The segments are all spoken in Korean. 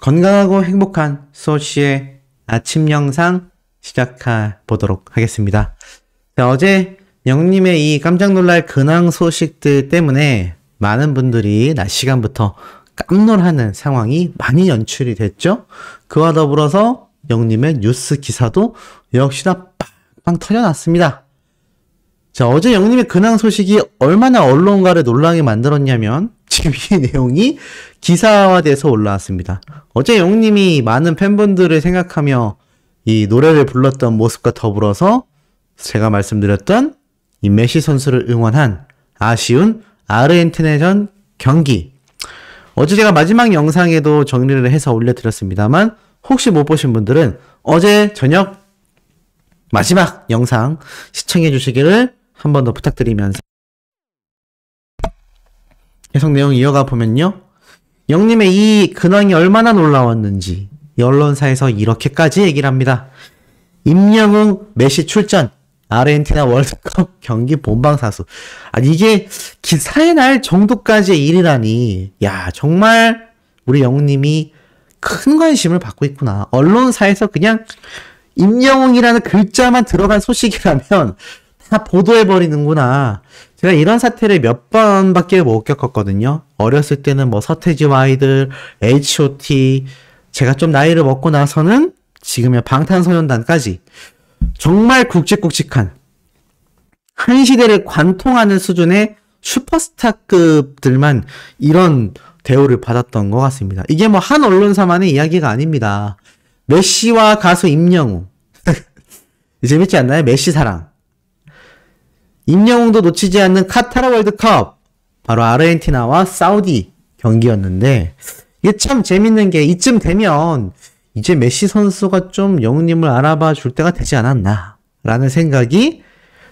건강하고 행복한 소시의 아침 영상 시작해 보도록 하겠습니다. 자, 어제 영님의 이 깜짝 놀랄 근황 소식들 때문에 많은 분들이 낮 시간부터 깜놀하는 상황이 많이 연출이 됐죠. 그와 더불어서 영님의 뉴스 기사도 역시나 빵빵 터져났습니다. 자, 어제 영님의 근황 소식이 얼마나 언론가를 놀라게 만들었냐면 지금 이 내용이 기사화돼서 올라왔습니다. 어제 영님이 많은 팬분들을 생각하며 이 노래를 불렀던 모습과 더불어서 제가 말씀드렸던 이 메시 선수를 응원한 아쉬운 아르헨티나전 경기. 어제 제가 마지막 영상에도 정리를 해서 올려드렸습니다만 혹시 못 보신 분들은 어제 저녁 마지막 영상 시청해 주시기를 한 번 더 부탁드리면서 계속 내용 이어가 보면요. 영님의 이 근황이 얼마나 놀라웠는지 이 언론사에서 이렇게까지 얘기를 합니다. 임영웅 메시 출전 아르헨티나 월드컵 경기 본방사수. 아니 이게 기사에 날 정도까지의 일이라니. 야 정말 우리 영님이 큰 관심을 받고 있구나. 언론사에서 그냥 임영웅이라는 글자만 들어간 소식이라면 다 보도해버리는구나. 제가 이런 사태를 몇 번밖에 못 겪었거든요. 어렸을 때는 뭐 서태지와 아이들, H.O.T. 제가 좀 나이를 먹고 나서는 지금의 방탄소년단까지 정말 굵직굵직한 한 시대를 관통하는 수준의 슈퍼스타급들만 이런 대우를 받았던 것 같습니다. 이게 뭐 한 언론사만의 이야기가 아닙니다. 메시와 가수 임영웅. 재밌지 않나요? 메시 사랑. 임영웅도 놓치지 않는 카타르 월드컵. 바로 아르헨티나와 사우디 경기였는데 이게 참 재밌는 게 이쯤 되면 이제 메시 선수가 좀 영웅님을 알아봐 줄 때가 되지 않았나 라는 생각이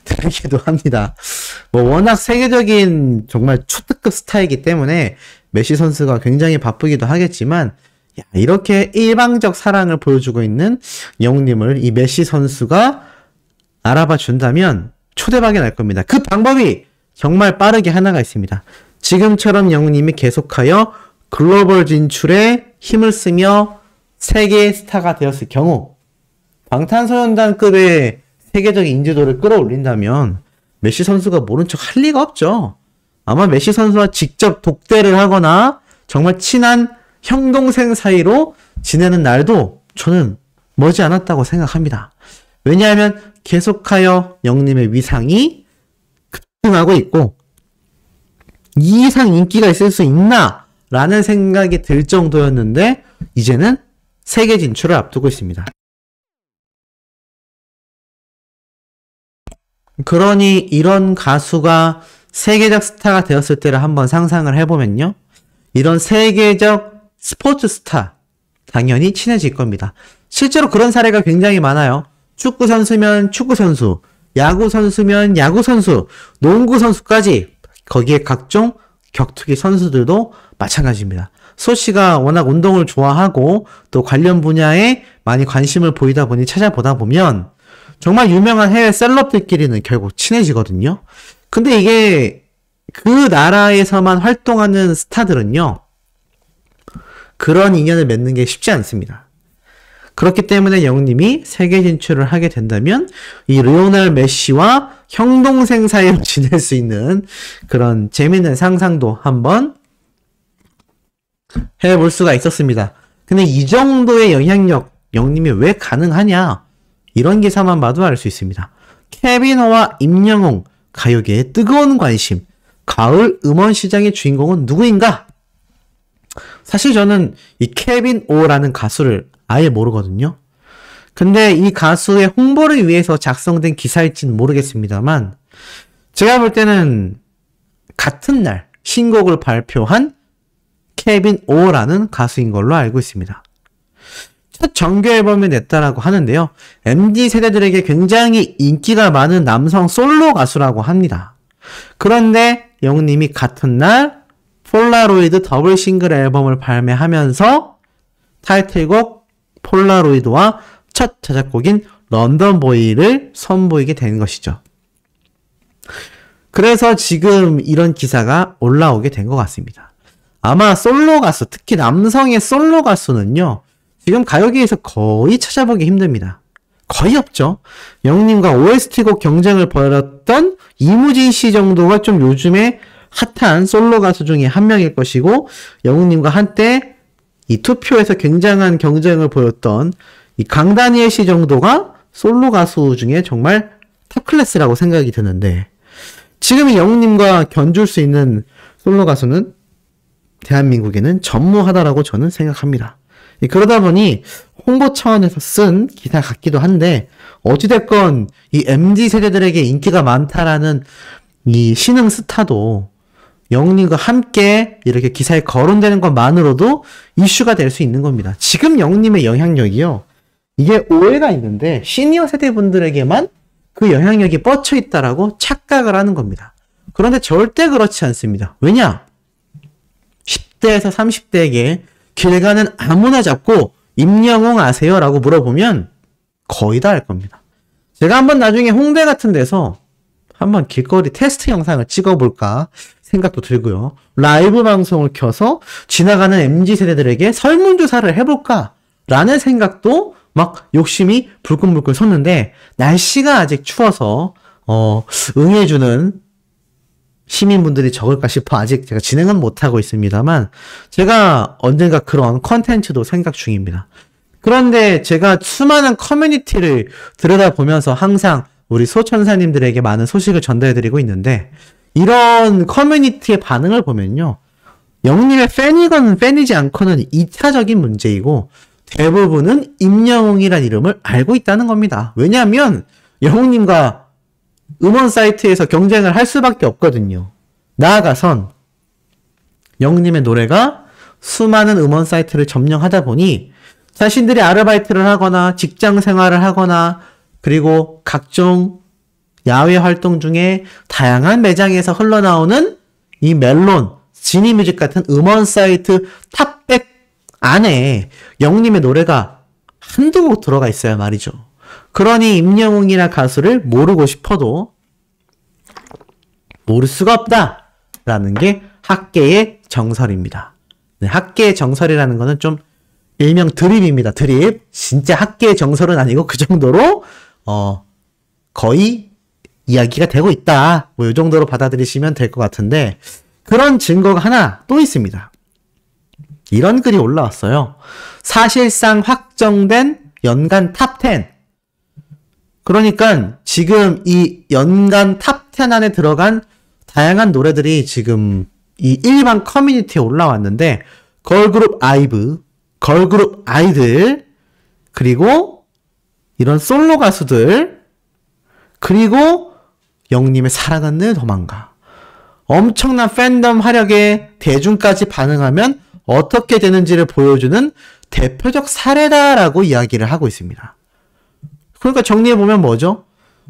들기도 합니다. 뭐 워낙 세계적인 정말 초특급 스타이기 때문에 메시 선수가 굉장히 바쁘기도 하겠지만 야, 이렇게 일방적 사랑을 보여주고 있는 영웅님을 이 메시 선수가 알아봐 준다면 초대박이 날 겁니다. 그 방법이 정말 빠르게 하나가 있습니다. 지금처럼 영웅님이 계속하여 글로벌 진출에 힘을 쓰며 세계의 스타가 되었을 경우 방탄소년단급의 세계적인 인지도를 끌어올린다면 메시 선수가 모른 척 할 리가 없죠. 아마 메시 선수와 직접 독대를 하거나 정말 친한 형 동생 사이로 지내는 날도 저는 머지 않았다고 생각합니다. 왜냐하면 계속하여 영님의 위상이 급등하고 있고 이 이상 인기가 있을 수 있나? 라는 생각이 들 정도였는데 이제는 세계 진출을 앞두고 있습니다. 그러니 이런 가수가 세계적 스타가 되었을 때를 한번 상상을 해보면요. 이런 세계적 스포츠 스타 당연히 친해질 겁니다. 실제로 그런 사례가 굉장히 많아요. 축구 선수면 축구 선수, 야구 선수면 야구 선수, 농구 선수까지 거기에 각종 격투기 선수들도 마찬가지입니다. 소씨가 워낙 운동을 좋아하고 또 관련 분야에 많이 관심을 보이다 보니 찾아보다 보면 정말 유명한 해외 셀럽들끼리는 결국 친해지거든요. 근데 이게 그 나라에서만 활동하는 스타들은요. 그런 인연을 맺는 게 쉽지 않습니다. 그렇기 때문에 영웅님이 세계 진출을 하게 된다면 이 리오넬 메시와 형동생 사이로 지낼 수 있는 그런 재밌는 상상도 한번 해볼 수가 있었습니다. 근데 이 정도의 영향력 영웅님이 왜 가능하냐? 이런 기사만 봐도 알 수 있습니다. 케비노와 임영웅 가요계의 뜨거운 관심. 가을 음원 시장의 주인공은 누구인가? 사실 저는 이 케빈 오라는 가수를 아예 모르거든요. 근데 이 가수의 홍보를 위해서 작성된 기사일지는 모르겠습니다만 제가 볼 때는 같은 날 신곡을 발표한 케빈 오라는 가수인 걸로 알고 있습니다. 첫 정규 앨범을 냈다라고 하는데요. MZ 세대들에게 굉장히 인기가 많은 남성 솔로 가수라고 합니다. 그런데 영웅님이 같은 날 폴라로이드 더블 싱글 앨범을 발매하면서 타이틀곡 폴라로이드와 첫 자작곡인 런던보이를 선보이게 된 것이죠. 그래서 지금 이런 기사가 올라오게 된 것 같습니다. 아마 솔로 가수, 특히 남성의 솔로 가수는요, 지금 가요계에서 거의 찾아보기 힘듭니다. 거의 없죠. 영님과 OST곡 경쟁을 벌였던 이무진 씨 정도가 좀 요즘에 핫한 솔로 가수 중에 한 명일 것이고, 영웅님과 한때 이 투표에서 굉장한 경쟁을 보였던 이 강다니엘 씨 정도가 솔로 가수 중에 정말 탑 클래스라고 생각이 드는데, 지금 이 영웅님과 견줄 수 있는 솔로 가수는 대한민국에는 전무하다라고 저는 생각합니다. 그러다 보니 홍보 차원에서 쓴 기사 같기도 한데, 어찌됐건 이 MZ세대들에게 인기가 많다라는 이 신흥 스타도 영웅님과 함께 이렇게 기사에 거론되는 것만으로도 이슈가 될 수 있는 겁니다. 지금 영웅님의 영향력이요, 이게 오해가 있는데 시니어 세대분들에게만 그 영향력이 뻗쳐 있다라고 착각을 하는 겁니다. 그런데 절대 그렇지 않습니다. 왜냐? 10대에서 30대에게 길 가는 아무나 잡고 임영웅 아세요? 라고 물어보면 거의 다 알 겁니다. 제가 한번 나중에 홍대 같은 데서 한번 길거리 테스트 영상을 찍어볼까 생각도 들고요. 라이브 방송을 켜서 지나가는 MZ세대들에게 설문조사를 해볼까 라는 생각도 막 욕심이 불끈불끈 솟는데, 날씨가 아직 추워서 응해주는 시민분들이 적을까 싶어 아직 제가 진행은 못하고 있습니다만, 제가 언젠가 그런 컨텐츠도 생각 중입니다. 그런데 제가 수많은 커뮤니티를 들여다보면서 항상 우리 소천사님들에게 많은 소식을 전달해드리고 있는데, 이런 커뮤니티의 반응을 보면요, 영님의 팬이건 팬이지 않고는 2차적인 문제이고, 대부분은 임영웅이란 이름을 알고 있다는 겁니다. 왜냐하면 영웅님과 음원 사이트에서 경쟁을 할 수밖에 없거든요. 나아가선 영웅님의 노래가 수많은 음원 사이트를 점령하다 보니 자신들이 아르바이트를 하거나 직장 생활을 하거나 그리고 각종 야외 활동 중에 다양한 매장에서 흘러나오는 이 멜론, 지니뮤직 같은 음원 사이트 탑100 안에 영님의 노래가 한두 곡 들어가 있어야 말이죠. 그러니 임영웅이나 가수를 모르고 싶어도 모를 수가 없다라는 게 학계의 정설입니다. 네, 학계의 정설이라는 거는 좀 일명 드립입니다. 드립. 진짜 학계의 정설은 아니고 그 정도로 거의 이야기가 되고 있다. 뭐 이 정도로 받아들이시면 될 것 같은데, 그런 증거가 하나 또 있습니다. 이런 글이 올라왔어요. 사실상 확정된 연간 탑10. 그러니까 지금 이 연간 탑10 안에 들어간 다양한 노래들이 지금 이 일반 커뮤니티에 올라왔는데, 걸그룹 아이브, 걸그룹 아이들, 그리고 이런 솔로 가수들, 그리고 영님의 사랑은 늘 도망가. 엄청난 팬덤 화력에 대중까지 반응하면 어떻게 되는지를 보여주는 대표적 사례다라고 이야기를 하고 있습니다. 그러니까 정리해보면 뭐죠?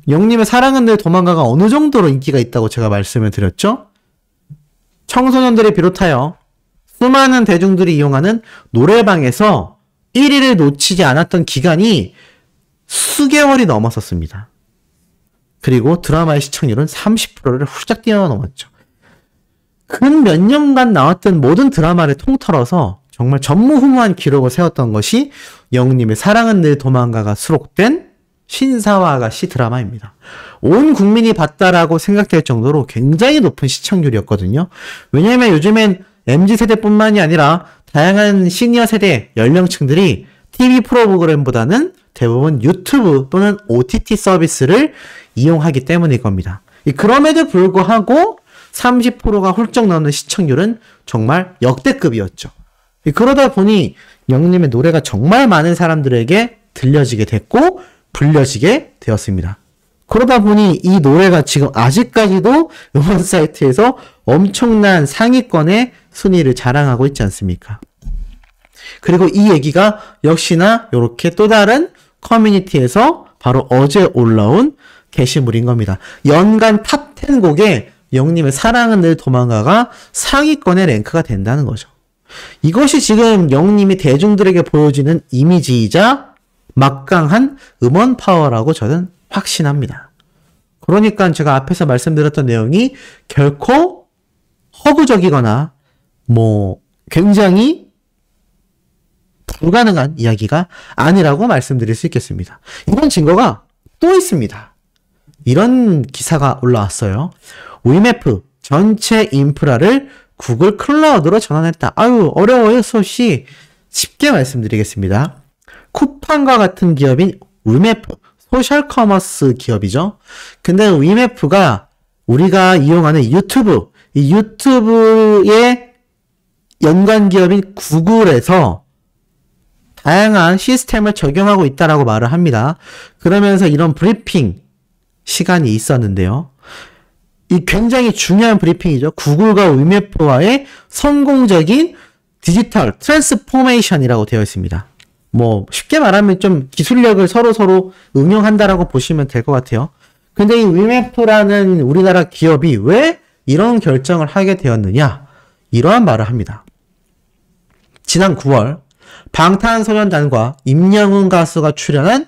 영님의 사랑은 늘 도망가가 어느 정도로 인기가 있다고 제가 말씀을 드렸죠? 청소년들을 비롯하여 수많은 대중들이 이용하는 노래방에서 1위를 놓치지 않았던 기간이 수개월이 넘었었습니다. 그리고 드라마의 시청률은 30%를 훌쩍 뛰어넘었죠. 근 몇 년간 나왔던 모든 드라마를 통틀어서 정말 전무후무한 기록을 세웠던 것이 영웅님의 사랑은 늘 도망가가 수록된 신사와 아가씨 드라마입니다. 온 국민이 봤다라고 생각될 정도로 굉장히 높은 시청률이었거든요. 왜냐하면 요즘엔 MZ세대뿐만이 아니라 다양한 시니어 세대 연령층들이 TV 프로그램보다는 대부분 유튜브 또는 OTT 서비스를 이용하기 때문일 겁니다. 그럼에도 불구하고 30%가 훌쩍 넘는 시청률은 정말 역대급이었죠. 그러다 보니 영웅님의 노래가 정말 많은 사람들에게 들려지게 됐고 불려지게 되었습니다. 그러다 보니 이 노래가 지금 아직까지도 음원 사이트에서 엄청난 상위권의 순위를 자랑하고 있지 않습니까? 그리고 이 얘기가 역시나 이렇게 또 다른 커뮤니티에서 바로 어제 올라온 게시물인 겁니다. 연간 탑10 곡에 영님의 사랑은 늘 도망가가 상위권에 랭크가 된다는 거죠. 이것이 지금 영님이 대중들에게 보여지는 이미지이자 막강한 음원 파워라고 저는 확신합니다. 그러니까 제가 앞에서 말씀드렸던 내용이 결코 허구적이거나 굉장히 불가능한 이야기가 아니라고 말씀드릴 수 있겠습니다. 이런 증거가 또 있습니다. 이런 기사가 올라왔어요. 위메프 전체 인프라를 구글 클라우드로 전환했다. 어려워요, 소시. 쉽게 말씀드리겠습니다. 쿠팡과 같은 기업인 위메프, 소셜 커머스 기업이죠. 근데 위메프가 우리가 이용하는 유튜브, 이 유튜브의 연관 기업인 구글에서 다양한 시스템을 적용하고 있다라고 말을 합니다. 그러면서 이런 브리핑 시간이 있었는데요. 이 굉장히 중요한 브리핑이죠. 구글과 위메프와의 성공적인 디지털 트랜스포메이션이라고 되어 있습니다. 쉽게 말하면 좀 기술력을 서로 응용한다라고 보시면 될 것 같아요. 근데 이 위메프라는 우리나라 기업이 왜 이런 결정을 하게 되었느냐? 이러한 말을 합니다. 지난 9월 방탄소년단과 임영웅 가수가 출연한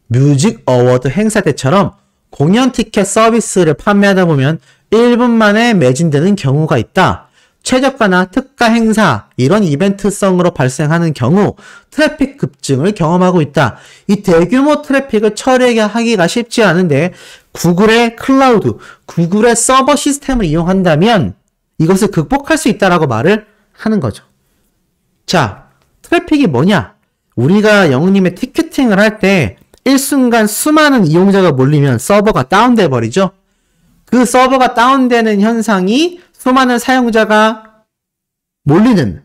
뮤직 어워드 행사 때처럼 공연 티켓 서비스를 판매하다 보면 1분 만에 매진되는 경우가 있다. 최저가나 특가 행사, 이런 이벤트성으로 발생하는 경우 트래픽 급증을 경험하고 있다. 이 대규모 트래픽을 처리하기가 쉽지 않은데 구글의 클라우드, 구글의 서버 시스템을 이용한다면 이것을 극복할 수 있다라고 말을 하는 거죠. 자, 트래픽이 뭐냐? 우리가 영웅님의 티켓팅을 할 때 일순간 수많은 이용자가 몰리면 서버가 다운돼 버리죠. 그 서버가 다운되는 현상이 수많은 사용자가 몰리는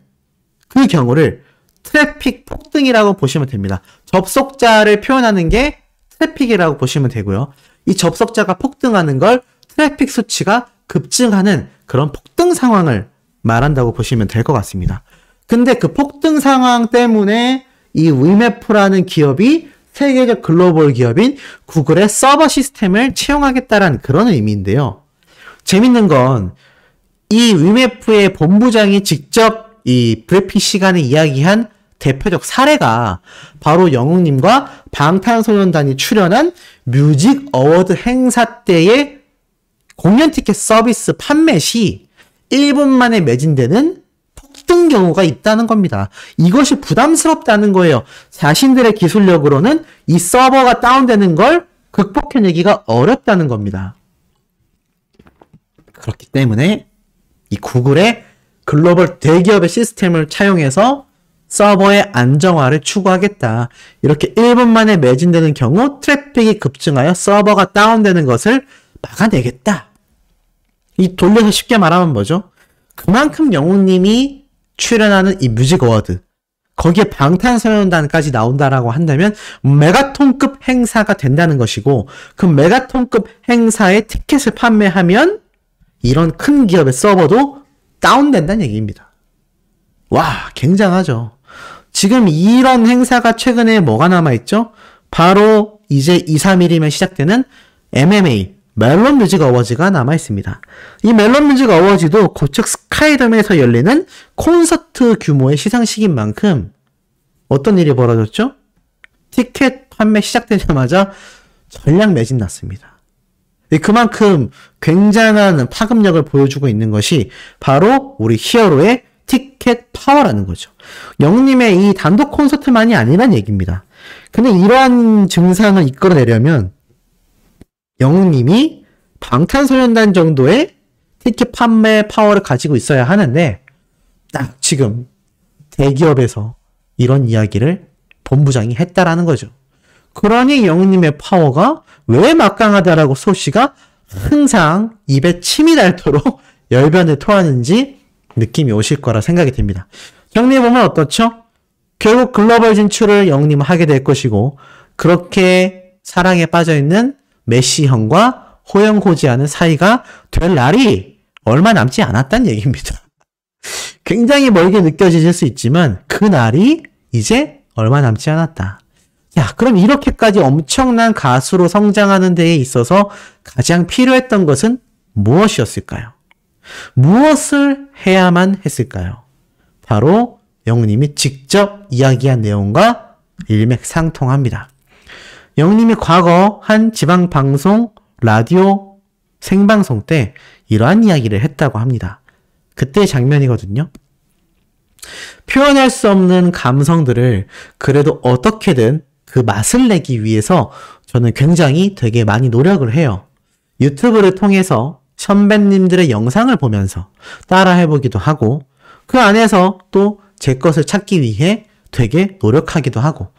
그 경우를 트래픽 폭등이라고 보시면 됩니다. 접속자를 표현하는 게 트래픽이라고 보시면 되고요. 이 접속자가 폭등하는 걸 트래픽 수치가 급증하는 그런 폭등 상황을 말한다고 보시면 될 것 같습니다. 근데 그 폭등 상황 때문에 이 위메프라는 기업이 세계적 글로벌 기업인 구글의 서버 시스템을 채용하겠다라는 그런 의미인데요. 재밌는 건 이 위메프의 본부장이 직접 이 브리핑 시간에 이야기한 대표적 사례가 바로 영웅님과 방탄소년단이 출연한 뮤직 어워드 행사 때의 공연 티켓 서비스 판매 시 1분 만에 매진되는 폭등 경우가 있다는 겁니다. 이것이 부담스럽다는 거예요. 자신들의 기술력으로는 이 서버가 다운되는 걸 극복해내기가 어렵다는 겁니다. 그렇기 때문에 이 구글의 글로벌 대기업의 시스템을 차용해서 서버의 안정화를 추구하겠다. 이렇게 1분 만에 매진되는 경우 트래픽이 급증하여 서버가 다운되는 것을 막아내겠다. 이 돌려서 쉽게 말하면 뭐죠? 그만큼 영웅님이 출연하는 이 뮤직 어워드, 거기에 방탄소년단까지 나온다라고 한다면 메가톤급 행사가 된다는 것이고, 그 메가톤급 행사에 티켓을 판매하면 이런 큰 기업의 서버도 다운된다는 얘기입니다. 와, 굉장하죠. 지금 이런 행사가 최근에 뭐가 남아있죠? 바로 이제 2, 3일이면 시작되는 MMA, 멜론 뮤직 어워즈가 남아있습니다. 이 멜론 뮤직 어워즈도 고척 스카이돔에서 열리는 콘서트 규모의 시상식인 만큼 어떤 일이 벌어졌죠? 티켓 판매 시작되자마자 전량 매진 났습니다. 그만큼 굉장한 파급력을 보여주고 있는 것이 바로 우리 히어로의 티켓 파워라는 거죠. 영웅님의 이 단독 콘서트만이 아니란 얘기입니다. 근데 이러한 증상을 이끌어내려면 영웅님이 방탄소년단 정도의 티켓 판매 파워를 가지고 있어야 하는데 딱 지금 대기업에서 이런 이야기를 본부장이 했다라는 거죠. 그러니 영웅님의 파워가 왜 막강하다라고 소씨가 항상 입에 침이 닳도록 열변을 토하는지 느낌이 오실 거라 생각이 됩니다. 정리해보면 어떻죠? 결국 글로벌 진출을 영웅님은 하게 될 것이고, 그렇게 사랑에 빠져있는 메시 형과 호영호지하는 사이가 될 날이 얼마 남지 않았다는 얘기입니다. 굉장히 멀게 느껴지실 수 있지만 그 날이 이제 얼마 남지 않았다. 야, 그럼 이렇게까지 엄청난 가수로 성장하는 데에 있어서 가장 필요했던 것은 무엇이었을까요? 무엇을 해야만 했을까요? 바로 영웅님이 직접 이야기한 내용과 일맥상통합니다. 영웅님이 과거 한 지방방송 라디오 생방송 때 이러한 이야기를 했다고 합니다. 그때의 장면이거든요. 표현할 수 없는 감성들을 그래도 어떻게든 그 맛을 내기 위해서 저는 굉장히 되게 많이 노력을 해요. 유튜브를 통해서 선배님들의 영상을 보면서 따라 해보기도 하고 그 안에서 또 제 것을 찾기 위해 되게 노력하기도 하고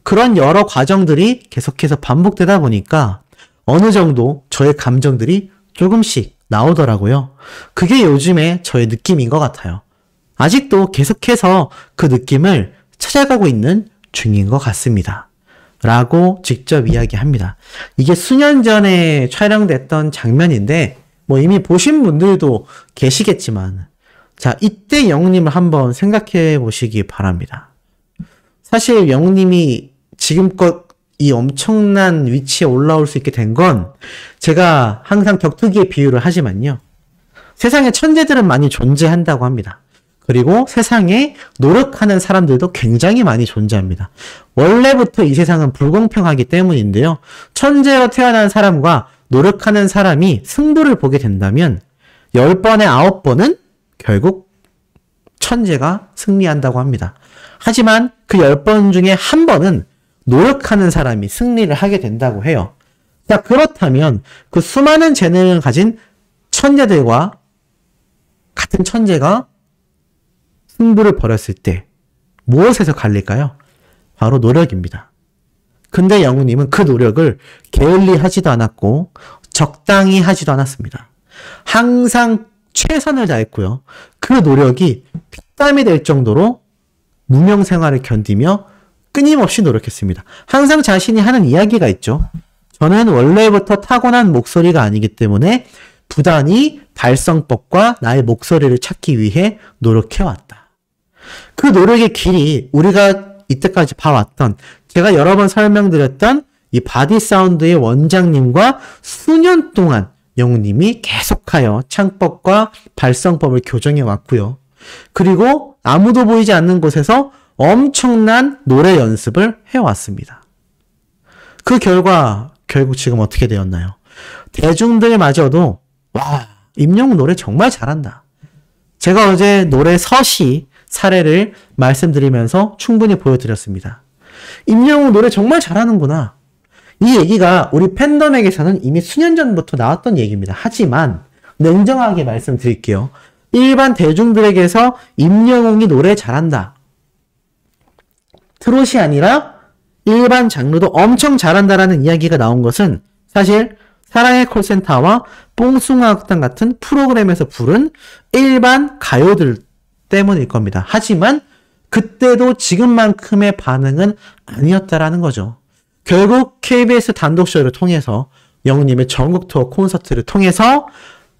그런 여러 과정들이 계속해서 반복되다 보니까 어느 정도 저의 감정들이 조금씩 나오더라고요. 그게 요즘에 저의 느낌인 것 같아요. 아직도 계속해서 그 느낌을 찾아가고 있는 중인 것 같습니다. 라고 직접 이야기합니다. 이게 수년 전에 촬영됐던 장면인데 뭐 이미 보신 분들도 계시겠지만 자, 이때 영웅님을 한번 생각해 보시기 바랍니다. 사실 영웅님이 지금껏 이 엄청난 위치에 올라올 수 있게 된 건 제가 항상 격투기의 비유를 하지만요. 세상에 천재들은 많이 존재한다고 합니다. 그리고 세상에 노력하는 사람들도 굉장히 많이 존재합니다. 원래부터 이 세상은 불공평하기 때문인데요. 천재로 태어난 사람과 노력하는 사람이 승부를 보게 된다면 10번에 9번은 결국 천재가 승리한다고 합니다. 하지만 그 10번 중에 한 번은 노력하는 사람이 승리를 하게 된다고 해요. 자, 그렇다면 그 수많은 재능을 가진 천재들과 같은 천재가 승부를 벌였을 때 무엇에서 갈릴까요? 바로 노력입니다. 근데 영우님은 그 노력을 게을리 하지도 않았고 적당히 하지도 않았습니다. 항상 최선을 다했고요. 그 노력이 핏땀이 될 정도로 무명 생활을 견디며 끊임없이 노력했습니다. 항상 자신이 하는 이야기가 있죠. 저는 원래부터 타고난 목소리가 아니기 때문에 부단히 발성법과 나의 목소리를 찾기 위해 노력해왔다. 그 노력의 길이 우리가 이때까지 봐왔던 제가 여러 번 설명드렸던 이 바디 사운드의 원장님과 수년 동안 영우님이 계속하여 창법과 발성법을 교정해 왔고요. 그리고 아무도 보이지 않는 곳에서 엄청난 노래 연습을 해왔습니다. 그 결과 결국 지금 어떻게 되었나요? 대중들마저도 와, 임영웅 노래 정말 잘한다. 제가 어제 노래 서시 사례를 말씀드리면서 충분히 보여드렸습니다. 임영웅 노래 정말 잘하는구나. 이 얘기가 우리 팬덤에게서는 이미 수년 전부터 나왔던 얘기입니다. 하지만 냉정하게 말씀드릴게요. 일반 대중들에게서 임영웅이 노래 잘한다. 트롯이 아니라 일반 장르도 엄청 잘한다라는 이야기가 나온 것은 사실 사랑의 콜센터와 뽕숭아학당 같은 프로그램에서 부른 일반 가요들 때문일 겁니다. 하지만 그때도 지금만큼의 반응은 아니었다라는 거죠. 결국 KBS 단독쇼를 통해서 영우님의 전국 투어 콘서트를 통해서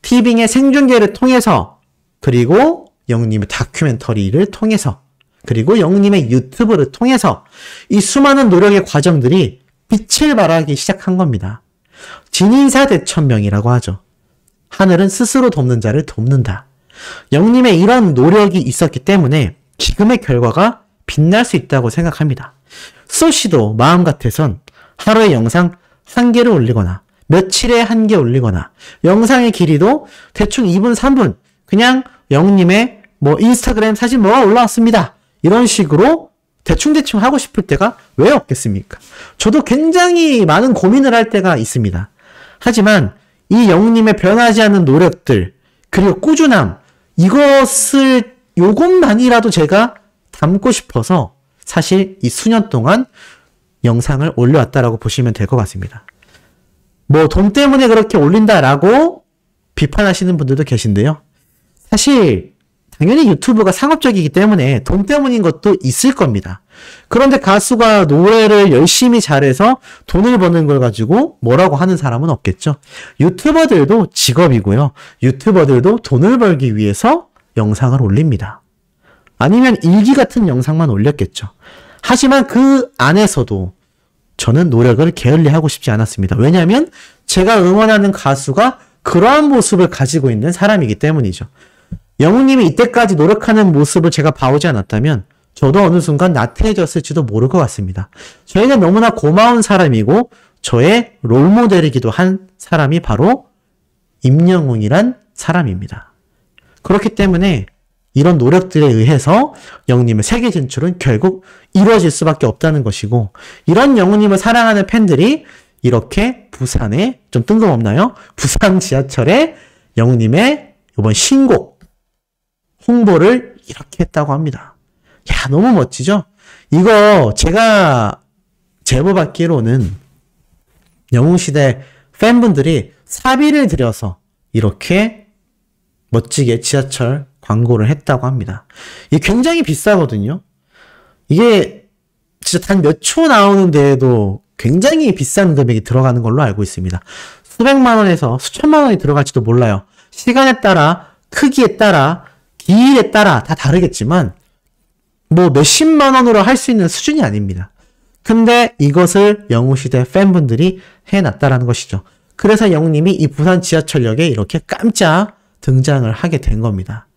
티빙의 생중계를 통해서 그리고 영우님의 다큐멘터리를 통해서 그리고 영우님의 유튜브를 통해서 이 수많은 노력의 과정들이 빛을 발하기 시작한 겁니다. 진인사대천명이라고 하죠. 하늘은 스스로 돕는 자를 돕는다. 영우님의 이런 노력이 있었기 때문에 지금의 결과가 빛날 수 있다고 생각합니다. 소시도 마음 같아선 하루에 영상 1개를 올리거나 며칠에 1개 올리거나 영상의 길이도 대충 2분, 3분 그냥 영우님의 뭐 인스타그램 사진 뭐가 올라왔습니다. 이런 식으로 대충대충 하고 싶을 때가 왜 없겠습니까? 저도 굉장히 많은 고민을 할 때가 있습니다. 하지만 이 영우님의 변하지 않는 노력들 그리고 꾸준함 이것을 요것만이라도 제가 담고 싶어서 사실 이 수년 동안 영상을 올려왔다라고 보시면 될 것 같습니다. 뭐 돈 때문에 그렇게 올린다라고 비판하시는 분들도 계신데요. 사실 당연히 유튜브가 상업적이기 때문에 돈 때문인 것도 있을 겁니다. 그런데 가수가 노래를 열심히 잘해서 돈을 버는 걸 가지고 뭐라고 하는 사람은 없겠죠. 유튜버들도 직업이고요. 유튜버들도 돈을 벌기 위해서 영상을 올립니다. 아니면 일기 같은 영상만 올렸겠죠. 하지만 그 안에서도 저는 노력을 게을리하고 싶지 않았습니다. 왜냐하면 제가 응원하는 가수가 그러한 모습을 가지고 있는 사람이기 때문이죠. 영웅님이 이때까지 노력하는 모습을 제가 봐오지 않았다면 저도 어느 순간 나태해졌을지도 모를 것 같습니다. 저에게 너무나 고마운 사람이고 저의 롤모델이기도 한 사람이 바로 임영웅이란 사람입니다. 그렇기 때문에 이런 노력들에 의해서 영웅님의 세계 진출은 결국 이루어질 수밖에 없다는 것이고, 이런 영웅님을 사랑하는 팬들이 이렇게 부산에, 좀 뜬금없나요? 부산 지하철에 영웅님의 이번 신곡 홍보를 이렇게 했다고 합니다. 야, 너무 멋지죠? 이거 제가 제보 받기로는 영웅시대 팬분들이 사비를 들여서 이렇게 멋지게 지하철 광고를 했다고 합니다. 이게 굉장히 비싸거든요. 이게 진짜 단 몇 초 나오는데도 굉장히 비싼 금액이 들어가는 걸로 알고 있습니다. 수백만 원에서 수천만 원이 들어갈지도 몰라요. 시간에 따라, 크기에 따라, 기일에 따라 다 다르겠지만 뭐 몇십만 원으로 할 수 있는 수준이 아닙니다. 근데 이것을 영웅시대 팬분들이 해놨다라는 것이죠. 그래서 영웅님이 이 부산 지하철역에 이렇게 깜짝 등장을 하게 된 겁니다.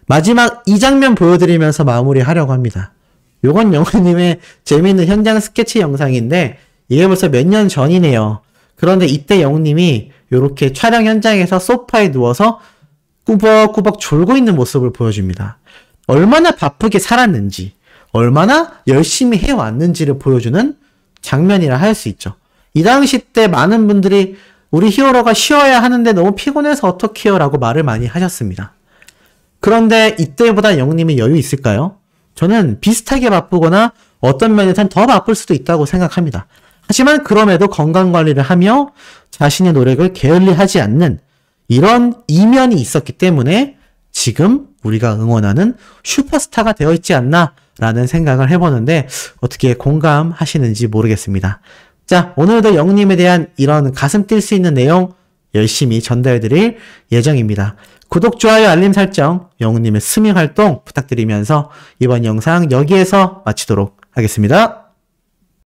마지막 이 장면 보여드리면서 마무리하려고 합니다. 요건 영웅님의 재미있는 현장 스케치 영상인데 이게 벌써 몇 년 전이네요. 그런데 이때 영웅님이 이렇게 촬영 현장에서 소파에 누워서 꾸벅꾸벅 졸고 있는 모습을 보여줍니다. 얼마나 바쁘게 살았는지, 얼마나 열심히 해왔는지를 보여주는 장면이라 할 수 있죠. 이 당시 때 많은 분들이 우리 히어로가 쉬어야 하는데 너무 피곤해서 어떡해요? 라고 말을 많이 하셨습니다. 그런데 이때보다 영웅님이 여유 있을까요? 저는 비슷하게 바쁘거나 어떤 면에선 더 바쁠 수도 있다고 생각합니다. 하지만 그럼에도 건강관리를 하며 자신의 노력을 게을리하지 않는 이런 이면이 있었기 때문에 지금 우리가 응원하는 슈퍼스타가 되어 있지 않나 라는 생각을 해보는데 어떻게 공감하시는지 모르겠습니다. 자, 오늘도 영웅님에 대한 이런 가슴 뛸 수 있는 내용 열심히 전달해드릴 예정입니다. 구독, 좋아요, 알림 설정, 영웅님의 스밍 활동 부탁드리면서 이번 영상 여기에서 마치도록 하겠습니다.